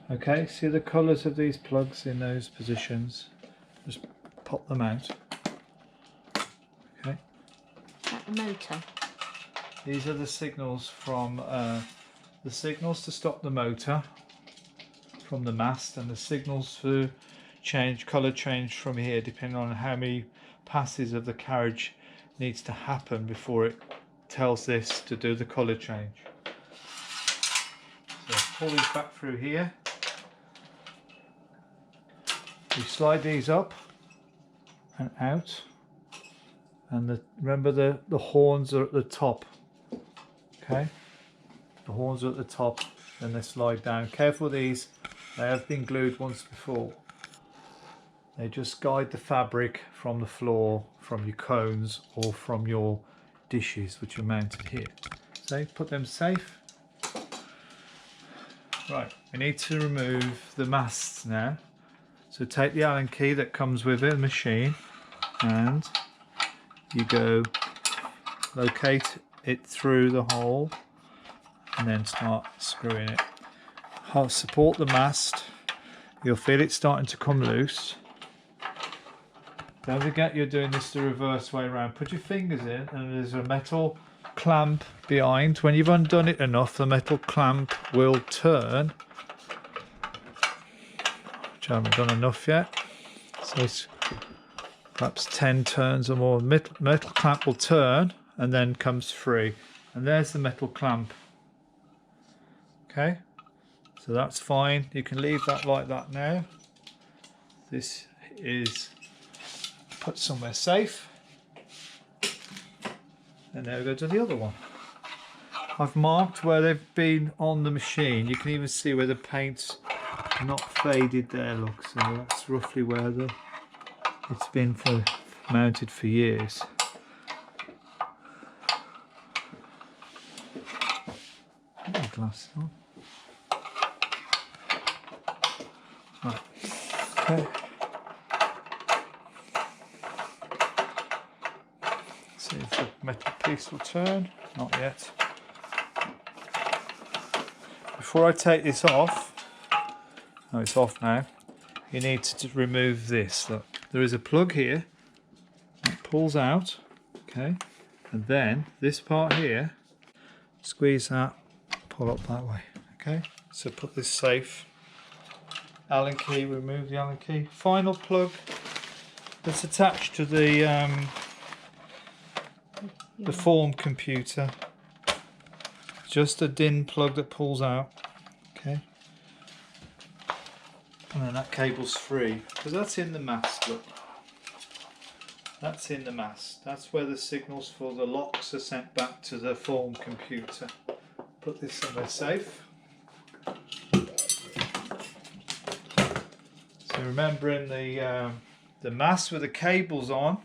Okay, see the colours of these plugs in those positions. Just pop them out. Okay. Is that the motor? These are the signals from the signals to stop the motor from the mast, and the signals for colour change from here, depending on how many passes of the carriage needs to happen before it tells this to do the colour change. So pull these back through here. We slide these up and out, and remember the horns are at the top. Okay, the horns are at the top, and they slide down. Careful with these, they have been glued once before. They just guide the fabric from the floor, from your cones, or from your dishes which are mounted here. So put them safe. Right, we need to remove the masts now. So take the Allen key that comes with the machine, and you go locate it through the hole and then start screwing it. Support the mast. You'll feel it starting to come loose. Don't forget you're doing this the reverse way around. Put your fingers in, and there's a metal clamp behind. When you've undone it enough, the metal clamp will turn. Which I haven't done enough yet. So it's perhaps 10 turns or more. Metal clamp will turn and then comes free. And there's the metal clamp. Okay, so that's fine. You can leave that like that now. This is put somewhere safe. And now we go to the other one. I've marked where they've been on the machine. You can even see where the paint's not faded there, look. So that's roughly where it's been mounted for years. Put my glasses on. Right. Okay. See if the metal piece will turn. Not yet. Before I take this off, oh, it's off now. You need to remove this. Look, there is a plug here. It pulls out, okay, and then this part here, squeeze that, pull up that way. Okay, so put this safe. Allen key. Remove the Allen key. Final plug that's attached to the form computer. Just a DIN plug that pulls out. Okay. And then that cable's free, because that's in the mast, look. That's in the mast. That's where the signals for the locks are sent back to the form computer. Put this somewhere safe. So remembering the mast with the cables on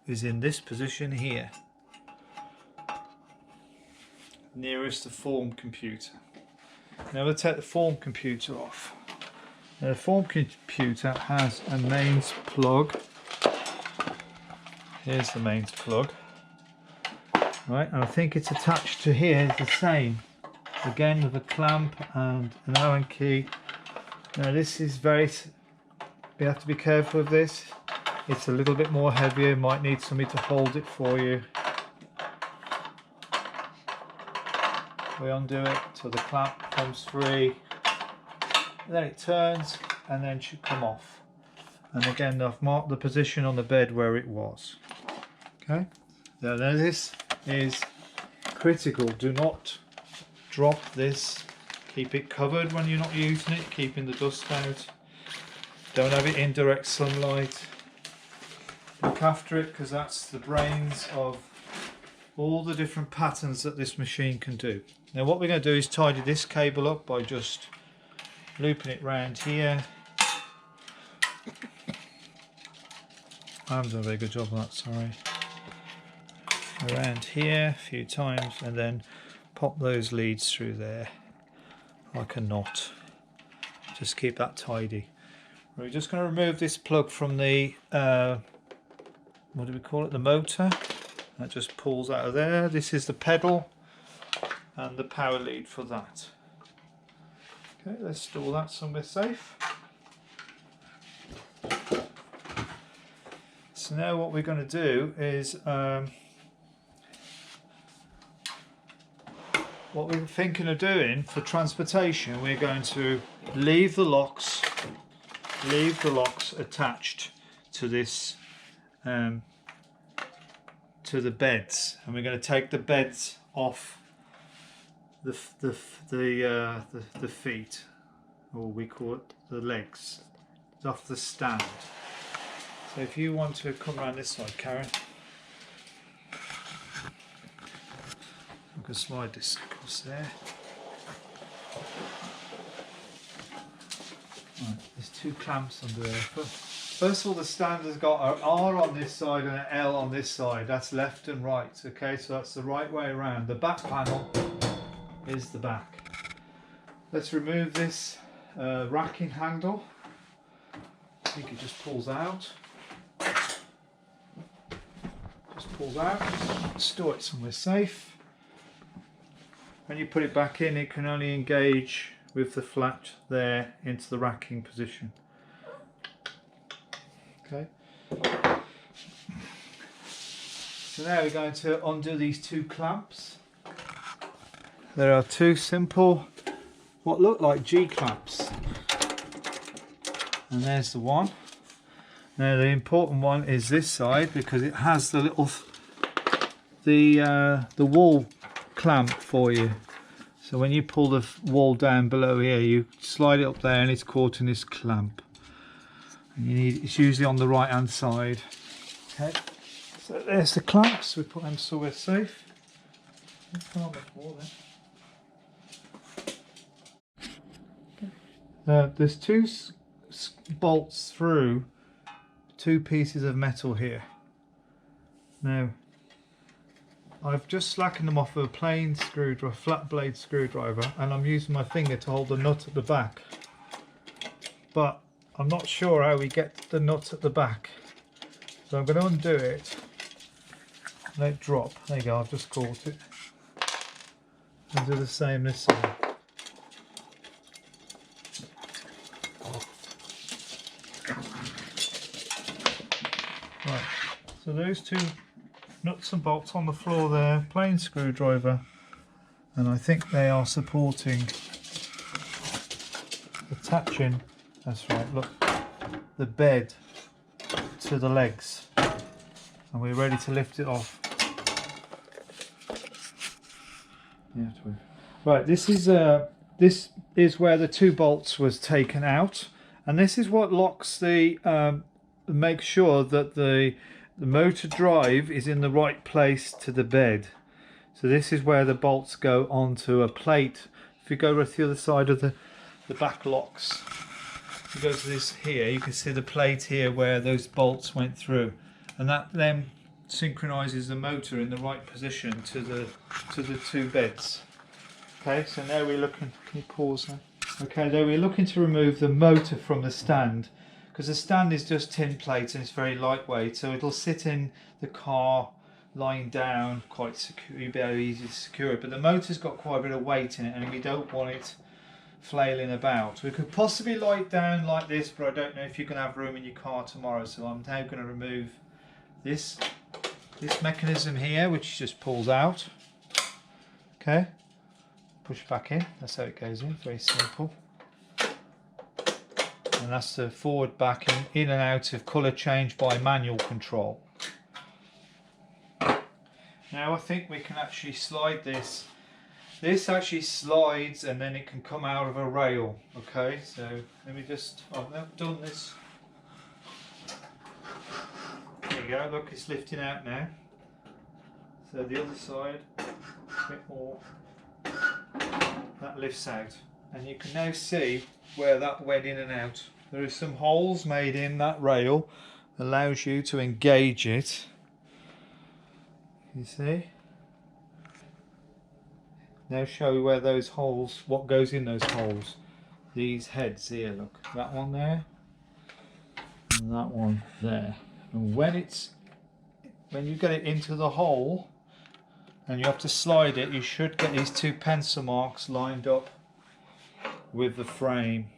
is in this position here, nearest the form computer. Now we'll take the form computer off. Now the form computer has a mains plug. Here's the mains plug. Right, and I think it's attached to here is the same. Again with a clamp and an Allen key. Now this is you have to be careful of this. It's a little bit more heavier, might need somebody to hold it for you. We undo it till the clamp comes free. And then it turns and then should come off. And again, I've marked the position on the bed where it was. Okay. Now this is critical. Do not drop this. Keep it covered when you're not using it, keeping the dust out. Don't have it in direct sunlight. Look after it, because that's the brains of all the different patterns that this machine can do. Now what we're going to do is tidy this cable up by just looping it round here. I haven't done a very good job of that, sorry. Around here a few times, and then pop those leads through there like a knot. Just keep that tidy. We're just going to remove this plug from the what do we call it, the motor. That just pulls out of there. This is the pedal and the power lead for that. Okay, let's store that somewhere safe. So now what we're going to do is what we're thinking of doing for transportation, we're going to leave the locks attached to this to the beds, and we're going to take the beds off the feet, or we call it the legs, off the stand. So if you want to come around this side, Karen, I can slide this across there. Right, there's two clamps under there. First of all, the stand has got an R on this side and an L on this side. That's left and right. Okay, so that's the right way around. The back panel is the back. Let's remove this racking handle. I think it just pulls out. Just pulls out. Store it somewhere safe. When you put it back in, it can only engage with the flat there into the racking position. Okay. So now we're going to undo these two clamps. There are two simple, what look like G clamps, and there's the one. Now the important one is this side, because it has the little the wall clamp for you. So when you pull the wall down below here, you slide it up there and it's caught in this clamp. And you need, it's usually on the right hand side. Okay, so there's the clamps. We put them somewhere safe. There's two bolts through two pieces of metal here. Now I've just slackened them off with a plain screwdriver, flat blade screwdriver, and I'm using my finger to hold the nut at the back. But I'm not sure how we get the nut at the back, so I'm going to undo it. Let it drop. There you go. I've just caught it. And do the same this side. Right. So those two nuts and bolts on the floor there, plain screwdriver, and I think they are supporting, attaching, that's right, look, the bed to the legs, and we're ready to lift it off. Yeah, right, this is where the two bolts was taken out, and this is what locks the make sure that the motor drive is in the right place to the bed. So this is where the bolts go onto a plate. If you go right to the other side of the back locks, if you go to this here, you can see the plate here where those bolts went through, and that then synchronizes the motor in the right position to the two beds. Okay, so now we're looking, can you pause there? Okay, now we're looking to remove the motor from the stand, because the stand is just tin plate and it's very lightweight, so it'll sit in the car lying down quite secure, very easy to secure it. But the motor's got quite a bit of weight in it, and we don't want it flailing about. We could possibly lie it down like this, but I don't know if you can have room in your car tomorrow, so I'm now going to remove this mechanism here, which just pulls out. Okay, push back in, that's how it goes in, very simple. And that's the forward, back, in and out of colour change by manual control. Now I think we can actually slide this. This actually slides and then it can come out of a rail. Okay, so let me just, I've now done this. There you go, look, it's lifting out now. So the other side, a bit more, that lifts out. And you can now see where that went in and out. There are some holes made in that rail, allows you to engage it. You see? Now show you where those holes, what goes in those holes. These heads here, look, that one there, and that one there. And when you get it into the hole, and you have to slide it, you should get these two pencil marks lined up with the frame,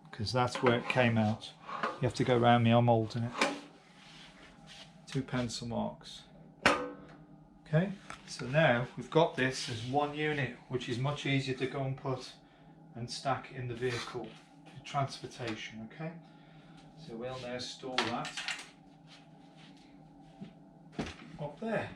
because that's where it came out. You have to go around me, I'm holding it. 2 pencil marks. Okay, so now we've got this as one unit, which is much easier to go and put and stack in the vehicle for transportation. Okay, so we'll now store that up there.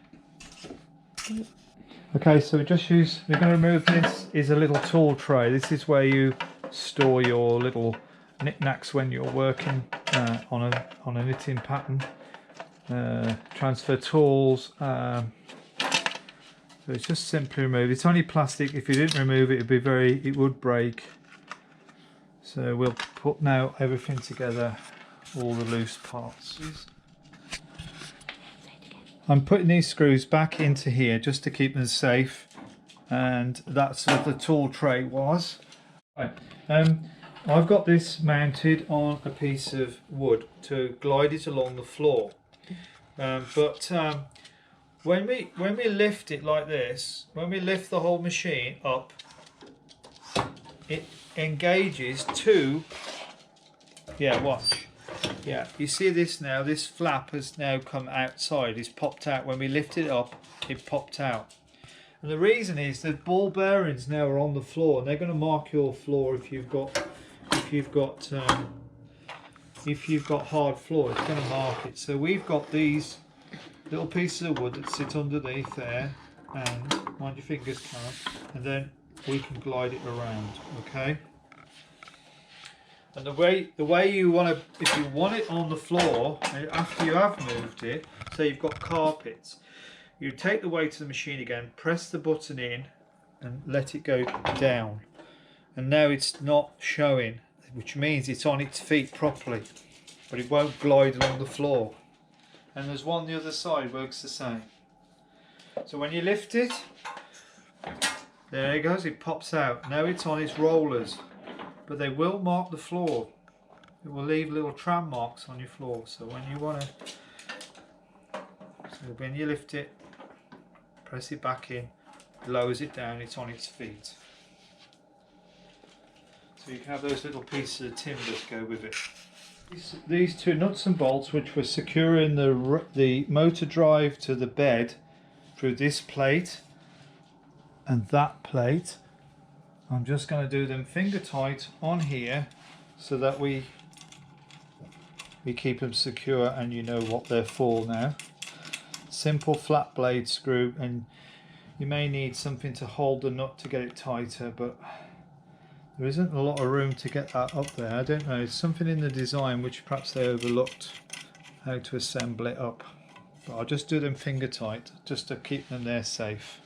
Okay, so we're going to remove this is a little tool tray. This is where you store your little knickknacks when you're working on a knitting pattern. Transfer tools. So it's just simply removed. It's only plastic. If you didn't remove it, it would break. So we'll put now everything together, all the loose parts. I'm putting these screws back into here just to keep them safe, and that's what the tool tray was. Right. I've got this mounted on a piece of wood to glide it along the floor. When we lift it like this, when we lift the whole machine up, it engages two. Yeah, watch. Yeah, you see this now, this flap has now come outside, it's popped out. When we lifted it up, it popped out. And the reason is that ball bearings now are on the floor, and they're going to mark your floor if you've got hard floor, it's going to mark it. So we've got these little pieces of wood that sit underneath there, and mind your fingers, Karen, and then we can glide it around, okay? And the way you want to, if you want it on the floor after you have moved it, so you've got carpets, you take the weight of the machine again, press the button in and let it go down, and now it's not showing, which means it's on its feet properly, but it won't glide along the floor. And there's one the other side, works the same. So when you lift it, there it goes, it pops out. Now it's on its rollers, but they will mark the floor. It will leave little tram marks on your floor. So when you lift it, press it back in, lowers it down, it's on its feet. So you can have those little pieces of timber that go with it. These two nuts and bolts, which were securing the motor drive to the bed through this plate and that plate, I'm just going to do them finger tight on here so that we keep them secure, and you know what they're for now. Simple flat blade screw, and you may need something to hold the nut to get it tighter, but there isn't a lot of room to get that up there. I don't know, it's something in the design which perhaps they overlooked, how to assemble it up. But I'll just do them finger tight just to keep them there safe.